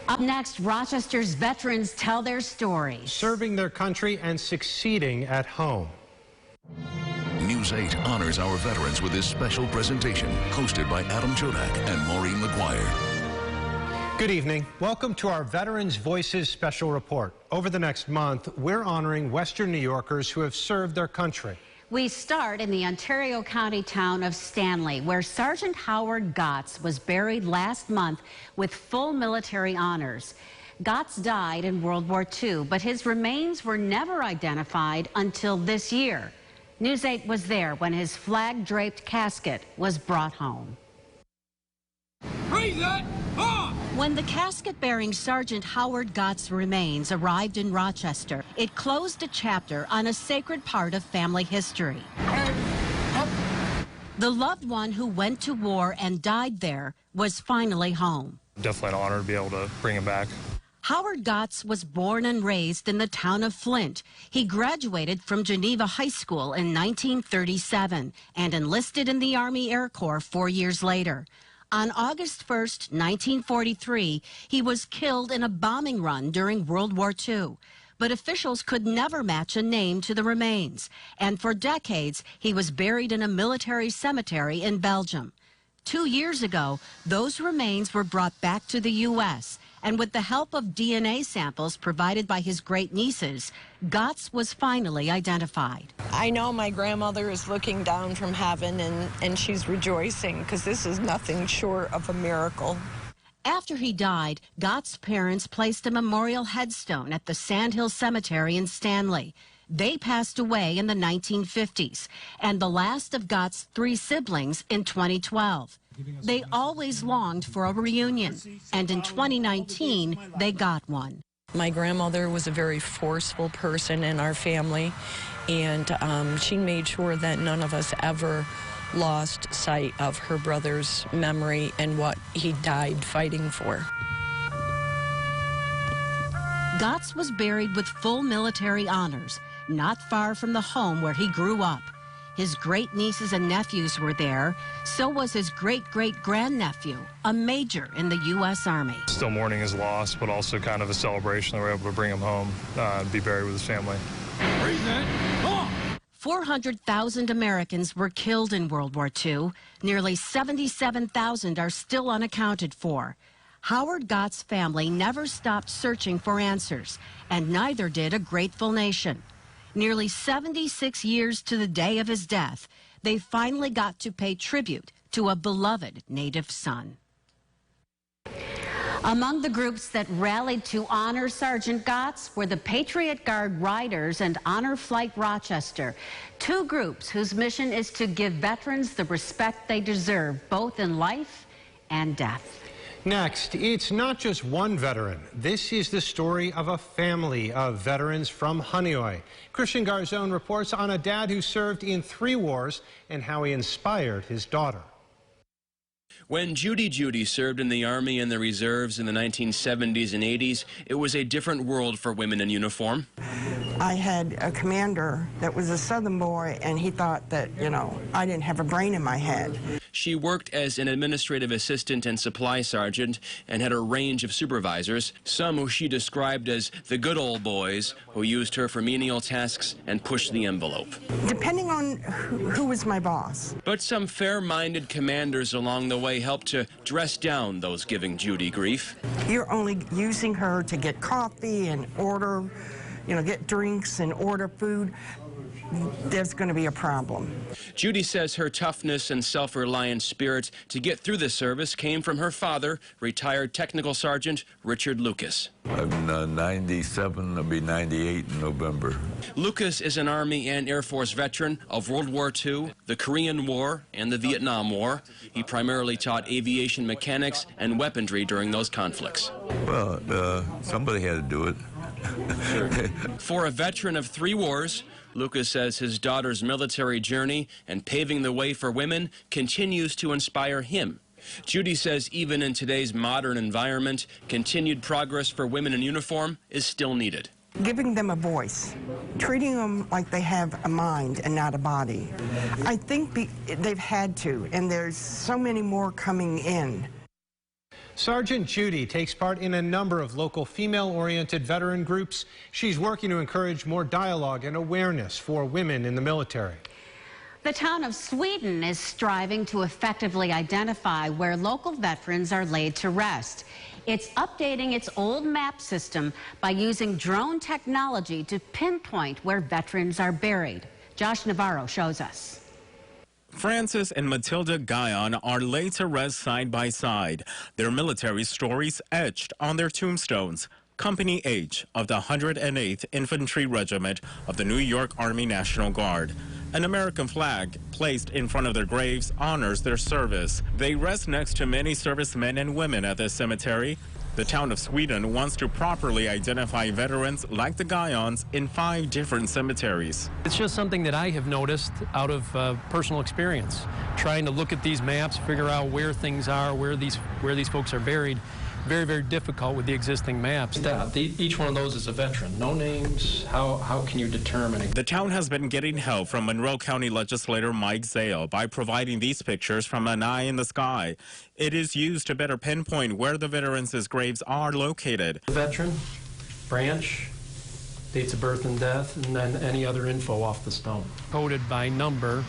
Up next, Rochester's veterans tell their stories. Serving their country and succeeding at home. News 8 honors our veterans with this special presentation, hosted by Adam Chodak and Maureen McGuire. Good evening. Welcome to our Veterans Voices special report. Over the next month, we're honoring Western New Yorkers who have served their country. We start in the Ontario County town of Stanley, where Sergeant Howard Gotts was buried last month with full military honors. Gotts died in World War II, but his remains were never identified until this year. News 8 was there when his flag-draped casket was brought home. Raise it on! When the casket bearing Sergeant Howard Gotts' remains arrived in Rochester, it closed a chapter on a sacred part of family history. The loved one who went to war and died there was finally home. Definitely an honor to be able to bring him back. Howard Gotts was born and raised in the town of Flint. He graduated from Geneva High School in 1937 and enlisted in the Army Air Corps 4 years later. On August 1st, 1943, he was killed in a bombing run during World War II. But officials could never match a name to the remains, and for decades, he was buried in a military cemetery in Belgium. 2 years ago, those remains were brought back to the U.S., and with the help of DNA samples provided by his great-nieces, Gotts was finally identified. I know my grandmother is looking down from heaven and she's rejoicing because this is nothing short of a miracle. After he died, Gotts' parents placed a memorial headstone at the Sandhill Cemetery in Stanley. They passed away in the 1950s, and the last of Gotts' 3 siblings in 2012. They always longed for a reunion, and in 2019, they got one. My grandmother was a very forceful person in our family, and she made sure that none of us ever lost sight of her brother's memory and what he died fighting for. Gotts was buried with full military honors, not far from the home where he grew up. His great-nieces and nephews were there. So was his great-great-grandnephew, a major in the U.S. Army. Still mourning his loss, but also kind of a celebration that we're able to bring him home and be buried with his family. 400,000 Americans were killed in World War II. Nearly 77,000 are still unaccounted for. Howard Gotts' family never stopped searching for answers, and neither did a grateful nation. Nearly 76 years to the day of his death, they finally got to pay tribute to a beloved native son. Among the groups that rallied to honor Sergeant Gotts were the Patriot Guard Riders and Honor Flight Rochester, 2 groups whose mission is to give veterans the respect they deserve, both in life and death. Next, it's not just one veteran. This is the story of a family of veterans from Honeoye. Christian Garzone reports on a dad who served in 3 wars and how he inspired his daughter. When Judy served in the Army and the Reserves in the 1970s and 80s, it was a different world for women in uniform. I had a commander that was a Southern boy, and he thought that, I didn't have a brain in my head. She worked as an administrative assistant and supply sergeant and had a range of supervisors, some who she described as the good old boys who used her for menial tasks and pushed the envelope. Depending on who was my boss. But some fair-minded commanders along the way helped to dress down those giving Judy grief. You're only using her to get coffee and order, get drinks and order food. There's going to be a problem. Judy says her toughness and self-reliant spirit to get through the service came from her father, retired Technical Sergeant Richard Lucas. I'm 97, I'll be 98 in November. Lucas is an Army and Air Force veteran of World War II, the Korean War, and the Vietnam War. He primarily taught aviation mechanics and weaponry during those conflicts. Well, somebody had to do it. For a veteran of 3 wars, Lucas says his daughter's military journey and paving the way for women continues to inspire him. Judy says even in today's modern environment, continued progress for women in uniform is still needed. Giving them a voice, treating them like they have a mind and not a body. I think they've had to, and there's so many more coming in. Sergeant Judy takes part in a number of local female-oriented veteran groups. She's working to encourage more dialogue and awareness for women in the military. The town of Sweden is striving to effectively identify where local veterans are laid to rest. It's updating its old map system by using drone technology to pinpoint where veterans are buried. Josh Navarro shows us. Francis and Matilda Guyon are laid to rest side by side, their military stories etched on their tombstones. Company H of the 108th Infantry Regiment of the New York Army National Guard. An American flag placed in front of their graves honors their service. They rest next to many servicemen and women at this cemetery. The town of Sweden wants to properly identify veterans like the Guyons in 5 different cemeteries. It's just something that I have noticed out of personal experience, trying to look at these maps, figure out where things are, where these folks are buried. Very, very difficult with the existing maps. Each one of those is a veteran. No names. How can you determine it? The town has been getting help from Monroe County legislator Mike Zale by providing these pictures from an eye in the sky. It is used to better pinpoint where the veterans' graves are located. Veteran, branch, dates of birth and death, and then any other info off the stone. Coded by number,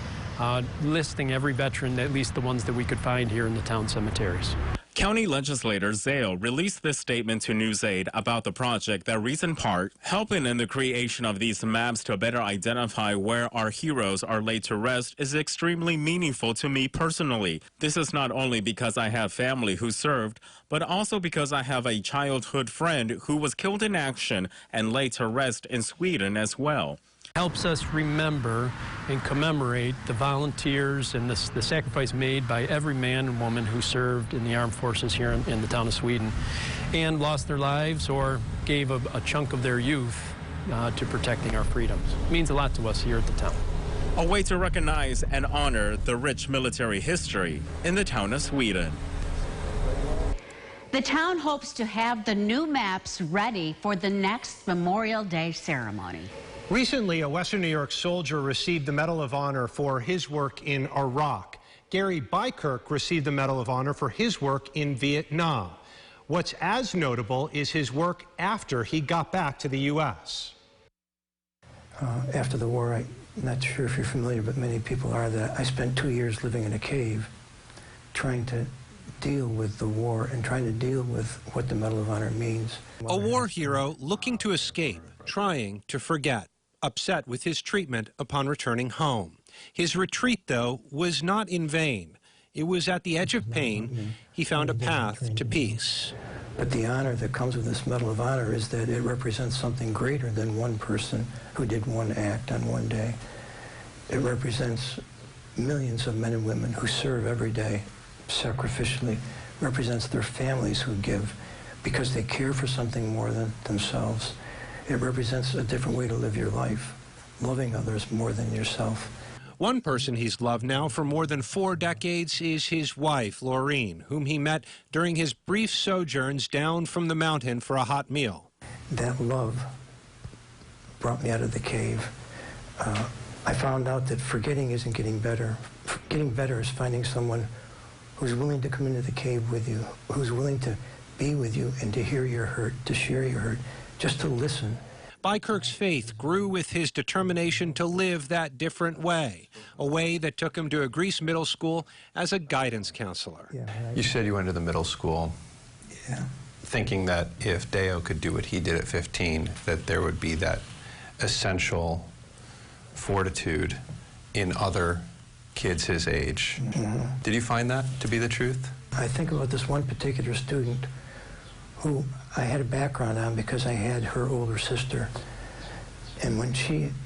listing every veteran, at least the ones that we could find here in the town cemeteries. County legislator Zale released this statement to NewsAid about the project that reads in part, helping in the creation of these maps to better identify where our heroes are laid to rest is extremely meaningful to me personally. This is not only because I have family who served, but also because I have a childhood friend who was killed in action and laid to rest in Sweden as well. Helps us remember and commemorate the volunteers and the sacrifice made by every man and woman who served in the armed forces here in the town of Sweden and lost their lives or gave a chunk of their youth to protecting our freedoms. It means a lot to us here at the town. A way to recognize and honor the rich military history in the town of Sweden. The town hopes to have the new maps ready for the next Memorial Day ceremony. Recently, a Western New York soldier received the Medal of Honor for his work in Iraq. Gary Bykirk received the Medal of Honor for his work in Vietnam. What's as notable is his work after he got back to the U.S. After the war, I'm not sure if you're familiar, but many people are, that I spent 2 years living in a cave trying to deal with the war and trying to deal with what the Medal of Honor means. A war hero looking to escape, trying to forget. Upset with his treatment upon returning home. His retreat, though, was not in vain. It was at the edge of pain he found a path to peace. But the honor that comes with this Medal of Honor is that it represents something greater than one person who did one act on one day. It represents millions of men and women who serve every day sacrificially. It represents their families who give because they care for something more than themselves. It represents a different way to live your life, loving others more than yourself. One person he's loved now for more than 4 decades is his wife, Laureen, whom he met during his brief sojourns down from the mountain for a hot meal. That love brought me out of the cave. I found out that forgetting isn't getting better. Getting better is finding someone who's willing to come into the cave with you, who's willing to be with you and to hear your hurt, to share your hurt, just to listen. Bykirk's faith grew with his determination to live that different way, a way that took him to a Greece middle school as a guidance counselor. You said you went to the middle school thinking that if Deo could do what he did at 15, that there would be that essential fortitude in other kids his age. Did you find that to be the truth? I think about this one particular student who I had a background on because I had her older sister. And when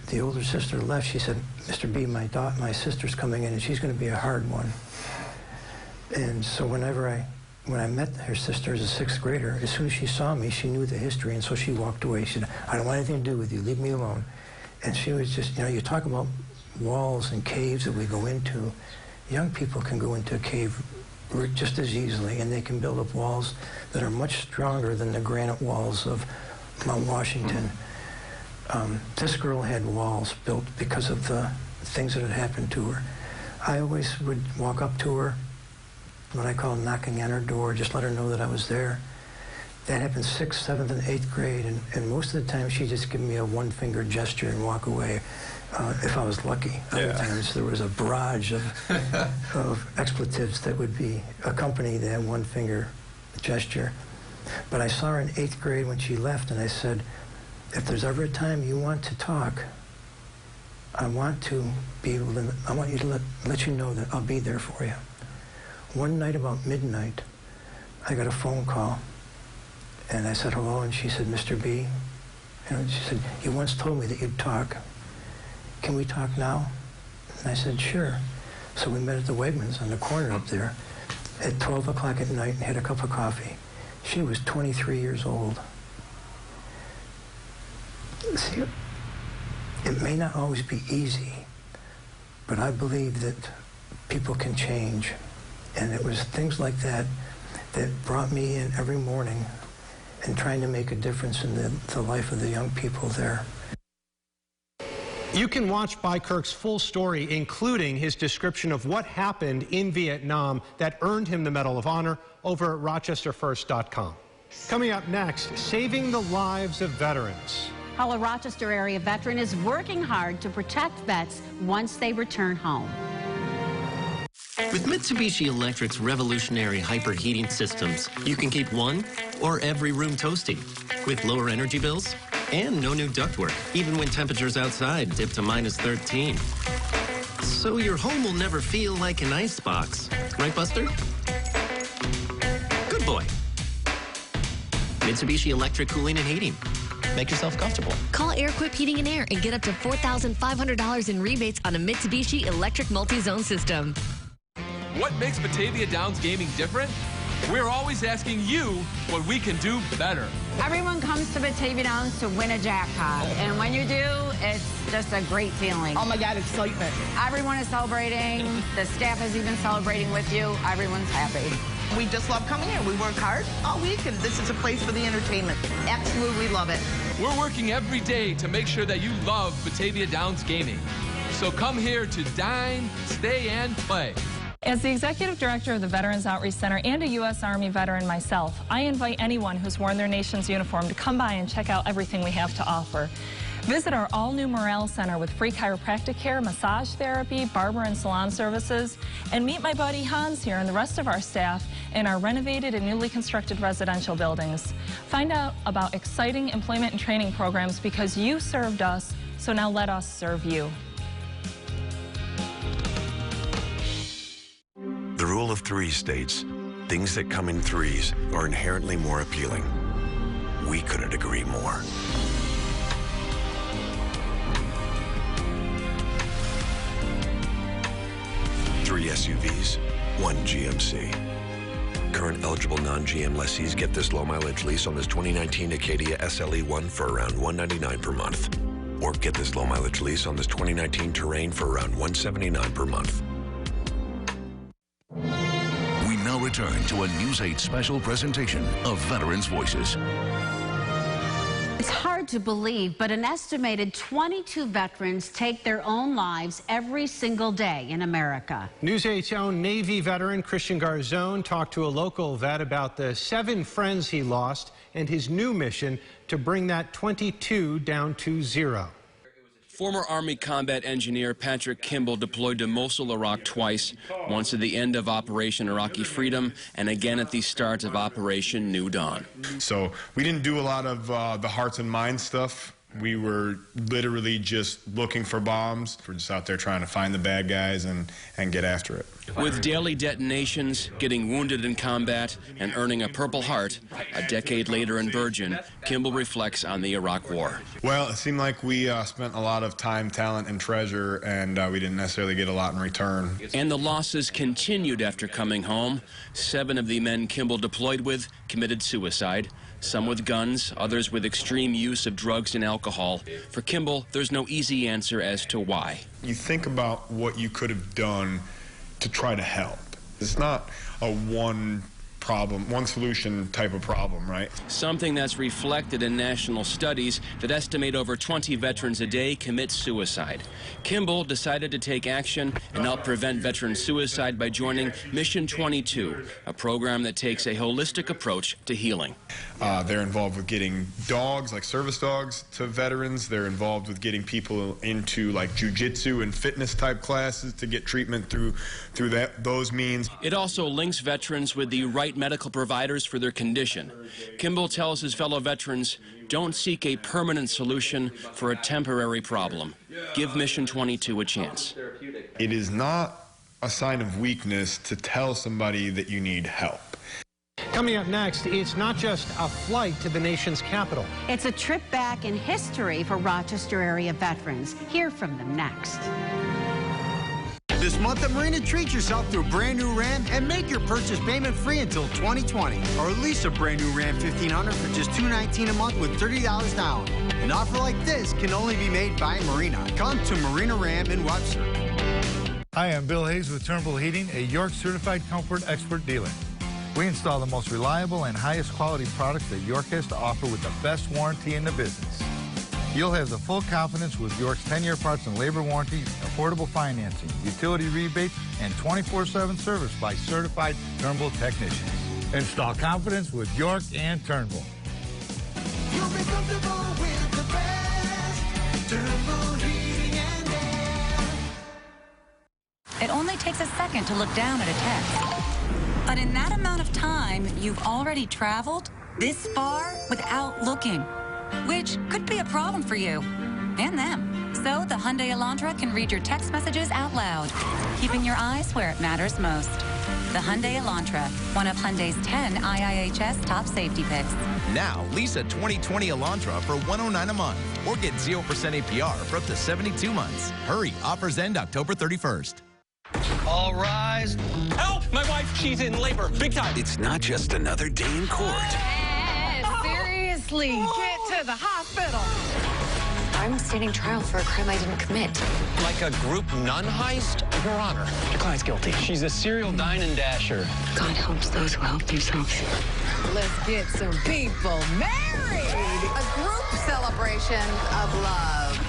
the older sister left, she said, "Mr. B, my sister's coming in and she's going to be a hard one." And so when I met her sister as a 6th grader, as soon as she saw me, she knew the history, and so she walked away. She said, "I don't want anything to do with you, leave me alone." And she was just, you talk about walls and caves that we go into. Young people can go into a cave just as easily, and they can build up walls that are much stronger than the granite walls of Mount Washington. This girl had walls built because of the things that had happened to her. I always would walk up to her what I call knocking on her door, just let her know that I was there. That happened 6th, 7th, and 8th grade, and most of the time she'd just give me a one-finger gesture and walk away, if I was lucky. Other times there was a barrage of expletives that would accompany that one-finger gesture. But I saw her in 8th grade when she left, and I said, if there's ever a time you want to talk, I want you to let you know that I'll be there for you. One night about midnight, I got a phone call, and I said hello, and she said, Mr. B, she said, you once told me that you'd talk. Can we talk now? And I said, sure. So we met at the Wegmans on the corner up there at 12 o'clock at night and had a cup of coffee. She was 23 years old. See, it may not always be easy, but I believe that people can change. And it was things like that that brought me in every morning and trying to make a difference in the life of the young people there. You can watch Bykirk's full story, including his description of what happened in Vietnam that earned him the Medal of Honor, over at RochesterFirst.com. Coming up next, saving the lives of veterans. How a Rochester area veteran is working hard to protect vets once they return home. With Mitsubishi Electric's revolutionary hyperheating systems, you can keep one or every room toasty with lower energy bills and no new ductwork, even when temperatures outside dip to -13. So your home will never feel like an icebox. Right, Buster? Good boy. Mitsubishi Electric Cooling and Heating. Make yourself comfortable. Call AirQuip Heating and Air and get up to $4,500 in rebates on a Mitsubishi Electric multi-zone system. What makes Batavia Downs Gaming different? We're always asking you what we can do better. Everyone comes to Batavia Downs to win a jackpot, and when you do, it's just a great feeling. Oh my God, excitement. Everyone is celebrating. The staff is even celebrating with you. Everyone's happy. We just love coming here. We work hard all week, and this is a place for the entertainment. Absolutely love it. We're working every day to make sure that you love Batavia Downs Gaming. So come here to dine, stay, and play. As the Executive Director of the Veterans Outreach Center and a U.S. Army veteran myself, I invite anyone who's worn their nation's uniform to come by and check out everything we have to offer. Visit our all-new Morale Center with free chiropractic care, massage therapy, barber and salon services, and meet my buddy Hans here and the rest of our staff in our renovated and newly constructed residential buildings. Find out about exciting employment and training programs because you served us, so now let us serve you. The rule of three states, things that come in threes are inherently more appealing. We couldn't agree more. Three SUVs, one GMC. Current eligible non-GM lessees get this low-mileage lease on this 2019 Acadia SLE1 for around $199 per month. Or get this low-mileage lease on this 2019 Terrain for around $179 per month. We now return to a News 8 special presentation of Veterans Voices. It's hard to believe, but an estimated 22 veterans take their own lives every single day in America. News 8's own Navy veteran Christian Garzone talked to a local vet about the 7 friends he lost and his new mission to bring that 22 down to 0. Former Army combat engineer Patrick Kimball deployed to Mosul, Iraq twice, once at the end of Operation Iraqi Freedom and again at the start of Operation New Dawn. So we didn't do a lot of the hearts and minds stuff. We were literally just looking for bombs. We're just out there trying to find the bad guys and get after it. With daily detonations, getting wounded in combat, and earning a Purple Heart, a decade later in Bergen, Kimball reflects on the Iraq War. Well, it seemed like we spent a lot of time, talent, and treasure, and we didn't necessarily get a lot in return. And the losses continued after coming home. 7 of the men Kimball deployed with committed suicide. Some with guns, others with extreme use of drugs and alcohol. For Kimball, there's no easy answer as to why. You think about what you could have done to try to help. It's not a one problem, one solution type of problem, right? Something that's reflected in national studies that estimate over 20 veterans a day commit suicide. Kimball decided to take action and help prevent veteran suicide by joining Mission 22, a program that takes a holistic approach to healing. They're involved with getting dogs, like service dogs, to veterans. They're involved with getting people into like jiu-jitsu and fitness type classes to get treatment through those means. It also links veterans with the right medical providers for their condition. Kimball tells his fellow veterans, don't seek a permanent solution for a temporary problem. Give Mission 22 a chance. It is not a sign of weakness to tell somebody that you need help. Coming up next, it's not just a flight to the nation's capital. It's a trip back in history for Rochester area veterans. Hear from them next. This month at Marina, treat yourself to a brand new Ram and make your purchase payment free until 2020. Or lease a brand new Ram 1500 for just $219 a month with $30 down. An offer like this can only be made by Marina. Come to Marina Ram in Webster. Hi, I'm Bill Hayes with Turnbull Heating, a York Certified Comfort Expert dealer. We install the most reliable and highest quality products that York has to offer with the best warranty in the business. You'll have the full confidence with York's 10-year parts and labor warranty, affordable financing, utility rebates, and 24/7 service by certified Turnbull technicians. Install confidence with York and Turnbull. You'll be comfortable with the best. Turnbull Heating and Air. It only takes a second to look down at a text. But in that amount of time, you've already traveled this far without looking, which could be a problem for you and them. So the Hyundai Elantra can read your text messages out loud, keeping your eyes where it matters most. The Hyundai Elantra, one of Hyundai's 10 IIHS top safety picks. Now, lease a 2020 Elantra for $109 a month or get 0% APR for up to 72 months. Hurry, offers end October 31st. All rise. Help! My wife, she's in labor. Big time. It's not just another day in court. Seriously, get to the hospital. I'm standing trial for a crime I didn't commit. Like a group nun heist? Your Honor, your client's guilty. She's a serial dine and dasher. God helps those who help themselves. Let's get some people married. A group celebration of love.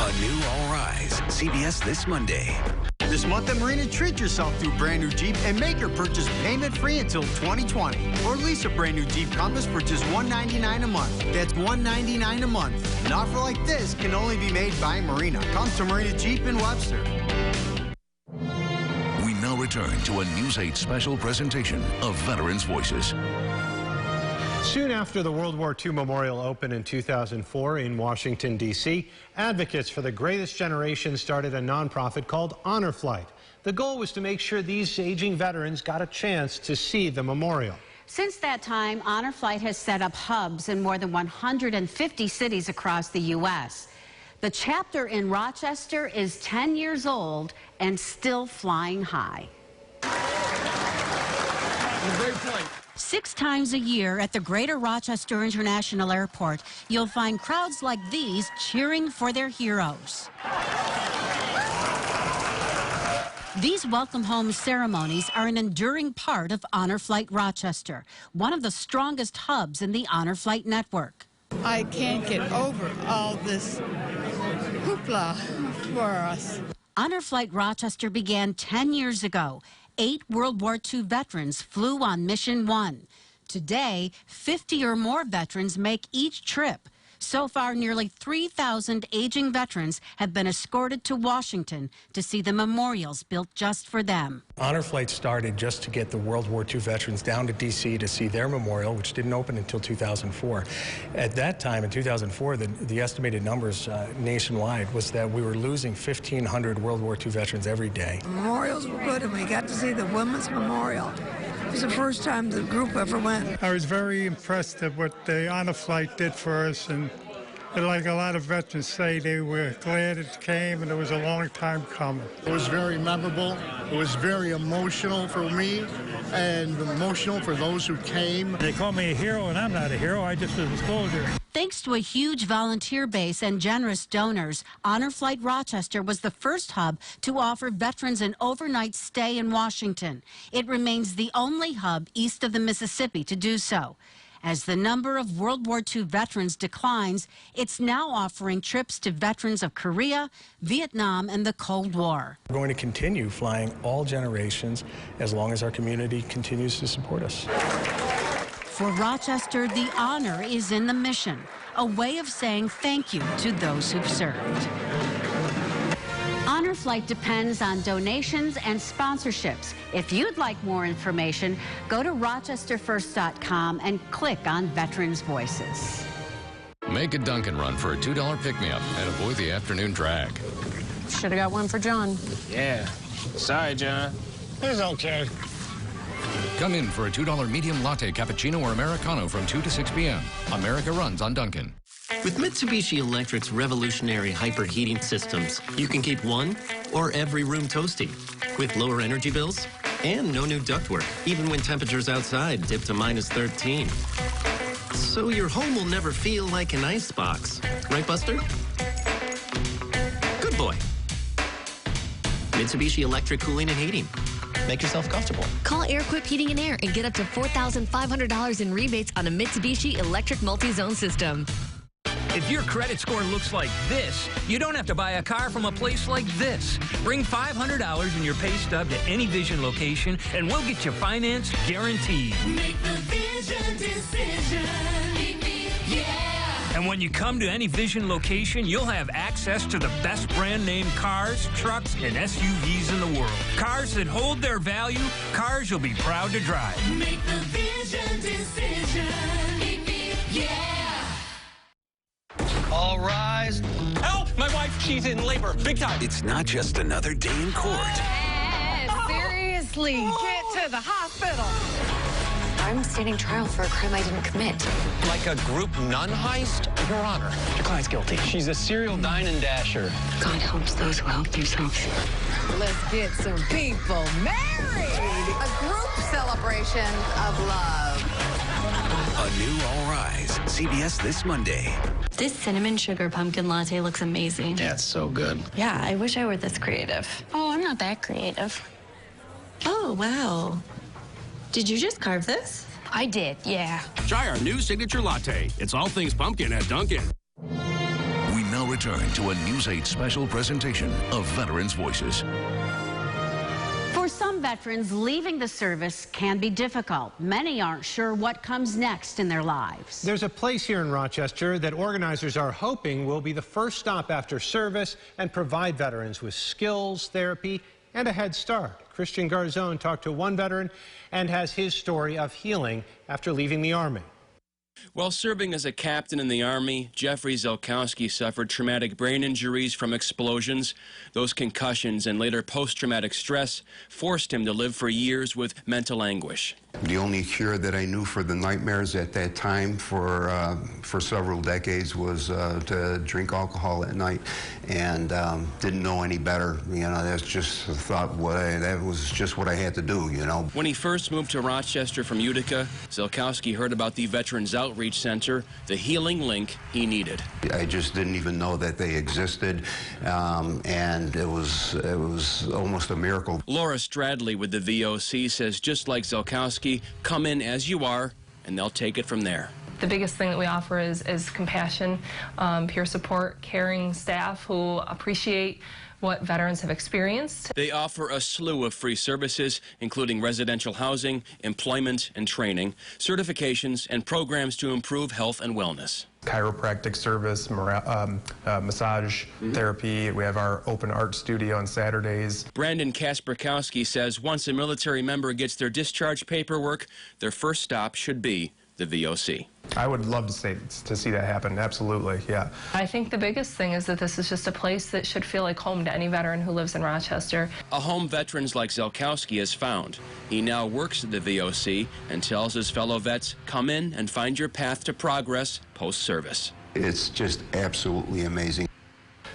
A new All Rise. CBS this Monday. This month at Marina, treat yourself to a brand new Jeep and make your purchase payment free until 2020. Or lease a brand new Jeep Compass for just $199 a month. That's $199 a month. An offer like this can only be made by Marina. Come to Marina Jeep in Webster. We now return to a News 8 special presentation of Veterans Voices. Soon after the World War II Memorial opened in 2004 in Washington, D.C., advocates for the greatest generation started a nonprofit called Honor Flight. The goal was to make sure these aging veterans got a chance to see the memorial. Since that time, Honor Flight has set up hubs in more than 150 cities across the U.S. The chapter in Rochester is 10 years old and still flying high. Great flight. 6 times a year at the Greater Rochester International Airport, you'll find crowds like these cheering for their heroes. These welcome home ceremonies are an enduring part of Honor Flight Rochester, one of the strongest hubs in the Honor Flight network. I can't get over all this hoopla for us. Honor Flight Rochester began 10 years ago. 8 World War II veterans flew on Mission 1. Today, 50 or more veterans make each trip. So far, nearly 3,000 aging veterans have been escorted to Washington to see the memorials built just for them. Honor Flight started just to get the World War II veterans down to D.C. to see their memorial, which didn't open until 2004. At that time, in 2004, the estimated numbers nationwide was that we were losing 1,500 World War II veterans every day. The memorials were good, and we got to see the Women's Memorial. It was the first time the group ever went. I was very impressed at what the Honor Flight did for us, and And like a lot of veterans say, they were glad it came, and it was a long time coming. It was very memorable. It was very emotional for me and emotional for those who came. They call me a hero, and I'm not a hero. I just was a soldier. Thanks to a huge volunteer base and generous donors, Honor Flight Rochester was the first hub to offer veterans an overnight stay in Washington. It remains the only hub east of the Mississippi to do so. As the number of World War II veterans declines, it's now offering trips to veterans of Korea, Vietnam, and the Cold War. We're going to continue flying all generations as long as our community continues to support us. For Rochester, the honor is in the mission, a way of saying thank you to those who've served. Honor Flight depends on donations and sponsorships. If you'd like more information, go to rochesterfirst.com and click on Veterans Voices. Make a Dunkin' run for a $2 pick-me-up and avoid the afternoon drag. Should have got one for John. Yeah. Sorry, John. It's okay. Come in for a $2 medium latte, cappuccino, or Americano from 2 to 6 p.m. America runs on Dunkin'. With Mitsubishi Electric's revolutionary hyperheating systems, you can keep one or every room toasty with lower energy bills and no new ductwork, even when temperatures outside dip to -13. So your home will never feel like an icebox. Right, Buster? Good boy. Mitsubishi Electric Cooling and Heating. Make yourself comfortable. Call AirQuip Heating and Air and get up to $4,500 in rebates on a Mitsubishi Electric multi-zone system. If your credit score looks like this, you don't have to buy a car from a place like this. Bring $500 in your pay stub to any Vision location, and we'll get you financed guaranteed. Make the Vision decision. Yeah. And when you come to any Vision location, you'll have access to the best brand name cars, trucks, and SUVs in the world. Cars that hold their value, cars you'll be proud to drive. Make the Vision decision. Yeah. All rise. Help! My wife, she's in labor. Big time. It's not just another day in court. Seriously, get to the hospital. I'm standing trial for a crime I didn't commit. Like a group nun heist? Your Honor, your client's guilty. She's a serial dine and dasher. God helps those who help themselves. Let's get some people married. A group celebration of love. A new All Rise. CBS this Monday. This cinnamon sugar pumpkin latte looks amazing. Yeah, it's so good. Yeah, I wish I were this creative. Oh, I'm not that creative. Oh, wow. Did you just carve this? I did, yeah. Try our new signature latte. It's all things pumpkin at Dunkin'. We now return to a News 8 special presentation of Veterans Voices. For some veterans, leaving the service can be difficult. Many aren't sure what comes next in their lives. There's a place here in Rochester that organizers are hoping will be the first stop after service and provide veterans with skills, therapy, and a head start. Christian Garzone talked to one veteran and has his story of healing after leaving the Army. While serving as a captain in the Army, Jeffrey Zelkowski suffered traumatic brain injuries from explosions. Those concussions and later post-traumatic stress forced him to live for years with mental anguish. The only cure that I knew for the nightmares at that time for several decades was to drink alcohol at night, and didn't know any better. You know, that's just thought that was just what I had to do. You know. When he first moved to Rochester from Utica, Zelkowski heard about the Veterans Outreach Center, the healing link he needed. I just didn't even know that they existed, and it was almost a miracle. Laura Stradley with the VOC says just like Zelkowski, come in as you are, and they'll take it from there. The biggest thing that we offer is compassion, peer support, caring staff who appreciate what veterans have experienced. They offer a slew of free services, including residential housing, employment and training, certifications, and programs to improve health and wellness. Chiropractic service, massage therapy. We have our open art studio on Saturdays. Brandon Kasperkowski says once a military member gets their discharge paperwork, their first stop should be the VOC. I would love to see that happen, absolutely, yeah. I think the biggest thing is that this is just a place that should feel like home to any veteran who lives in Rochester. A home veterans like Zelkowski has found. He now works at the VOC and tells his fellow vets, come in and find your path to progress post-service. It's just absolutely amazing.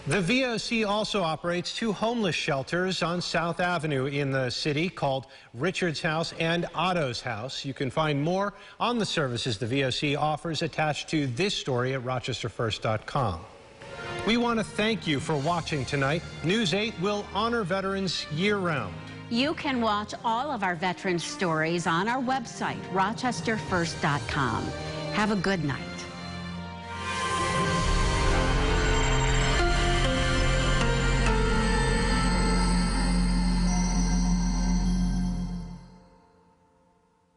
The VOC also operates 2 homeless shelters on South Avenue in the city called Richard's House and Otto's House. You can find more on the services the VOC offers attached to this story at rochesterfirst.com. We want to thank you for watching tonight. News 8 will honor veterans year-round. You can watch all of our veteran stories on our website, rochesterfirst.com. Have a good night.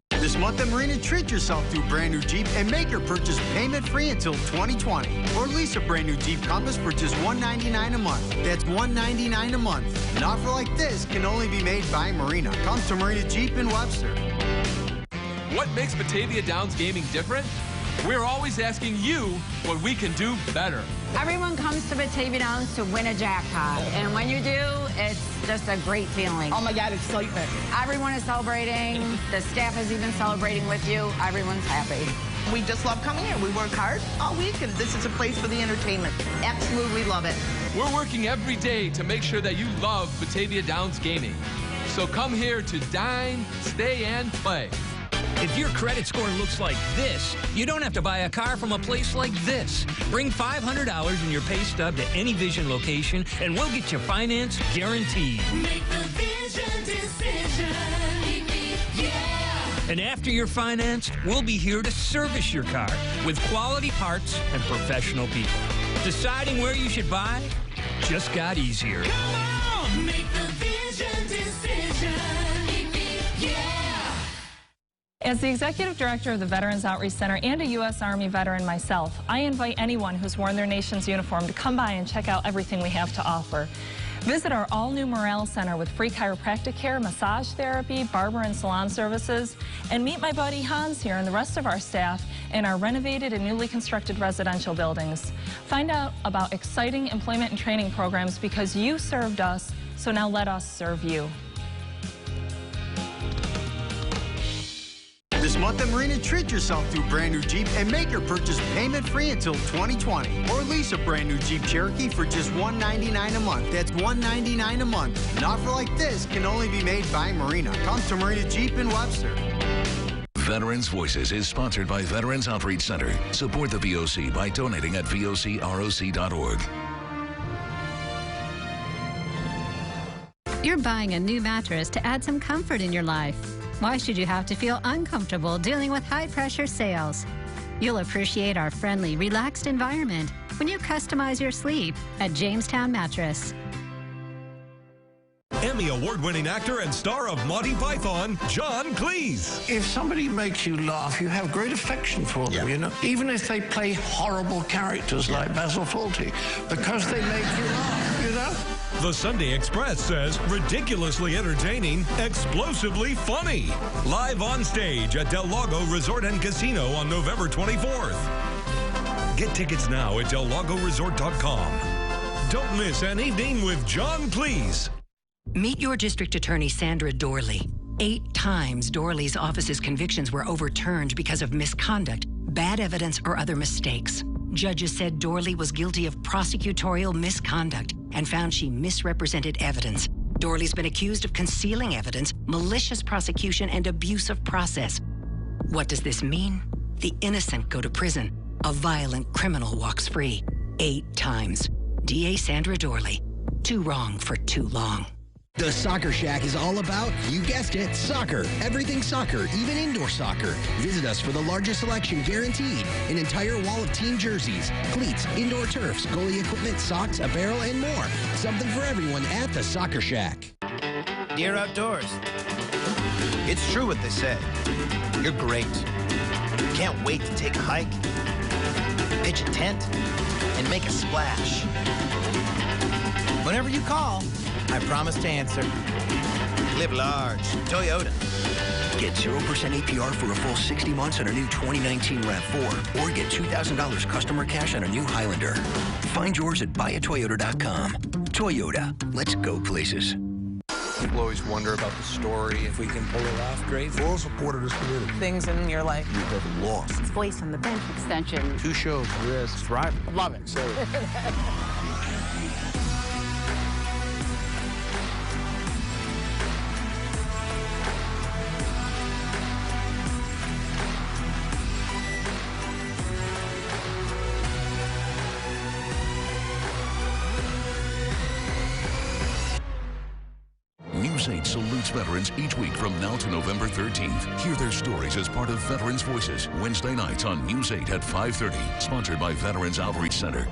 This month at Marina, treat yourself to a brand new Jeep and make your purchase payment free until 2020. Or lease a brand new Jeep Compass for just $199 a month. That's $199 a month. An offer like this can only be made by Marina. Come to Marina Jeep in Webster. What makes Batavia Downs Gaming different? We're always asking you what we can do better. Everyone comes to Batavia Downs to win a jackpot, and when you do, it's just a great feeling. Oh my God, excitement. Everyone is celebrating. The staff is even celebrating with you. Everyone's happy. We just love coming here. We work hard all week, and this is a place for the entertainment. Absolutely love it. We're working every day to make sure that you love Batavia Downs Gaming. So come here to dine, stay, and play. If your credit score looks like this, you don't have to buy a car from a place like this. Bring $500 in your pay stub to any Vision location, and we'll get you finance guaranteed. Make the Vision decision. Yeah. And after you're financed, we'll be here to service your car with quality parts and professional people. Deciding where you should buy just got easier. Come on! Make the Vision decision. Yeah. As the Executive Director of the Veterans Outreach Center and a U.S. Army veteran myself, I invite anyone who's worn their nation's uniform to come by and check out everything we have to offer. Visit our all-new Morale Center with free chiropractic care, massage therapy, barber and salon services, and meet my buddy Hans here and the rest of our staff in our renovated and newly constructed residential buildings. Find out about exciting employment and training programs because you served us, so now let us serve you. This month at Marina, treat yourself to a brand new Jeep and make your purchase payment free until 2020. Or lease a brand new Jeep Cherokee for just $199 a month. That's $199 a month. An offer like this can only be made by Marina. Come to Marina Jeep in Webster. Veterans Voices is sponsored by Veterans Outreach Center. Support the VOC by donating at vocroc.org. You're buying a new mattress to add some comfort in your life. Why should you have to feel uncomfortable dealing with high-pressure sales? You'll appreciate our friendly, relaxed environment when you customize your sleep at Jamestown Mattress. Emmy award-winning actor and star of Monty Python, John Cleese. If somebody makes you laugh, you have great affection for them, you know? Even if they play horrible characters like Basil Fawlty, because they make you laugh, you know? The Sunday Express says ridiculously entertaining, explosively funny. Live on stage at Del Lago Resort and Casino on November 24th. Get tickets now at DelLagoResort.com. Don't miss an evening with John Cleese. Meet your district attorney, Sandra Dorley. 8 times Dorley's office's convictions were overturned because of misconduct, bad evidence, or other mistakes. Judges said Dorley was guilty of prosecutorial misconduct and found she misrepresented evidence. Dorley's been accused of concealing evidence, malicious prosecution, and abuse of process. What does this mean? The innocent go to prison. A violent criminal walks free. 8 times. DA Sandra Dorley. Too wrong for too long. The Soccer Shack is all about, you guessed it, soccer. Everything soccer, even indoor soccer. Visit us for the largest selection guaranteed. An entire wall of team jerseys, cleats, indoor turfs, goalie equipment, socks, apparel, and more. Something for everyone at the Soccer Shack. Dear Outdoors, it's true what they say. You're great. Can't wait to take a hike, pitch a tent, and make a splash. Whenever you call, I promise to answer. Live large. Toyota. Get 0% APR for a full 60 months on a new 2019 RAV4 or get $2,000 customer cash on a new Highlander. Find yours at buyatoyota.com. Toyota. Let's go places. People always wonder about the story. If we can pull it off, great. Full support of this community. Things in your life you have lost. Voice on the Bench extension. 2 shows, risk, thriving. Love it. So. News 8 salutes veterans each week from now to November 13th. Hear their stories as part of Veterans Voices, Wednesday nights on News 8 at 5:30. Sponsored by Veterans Outreach Center.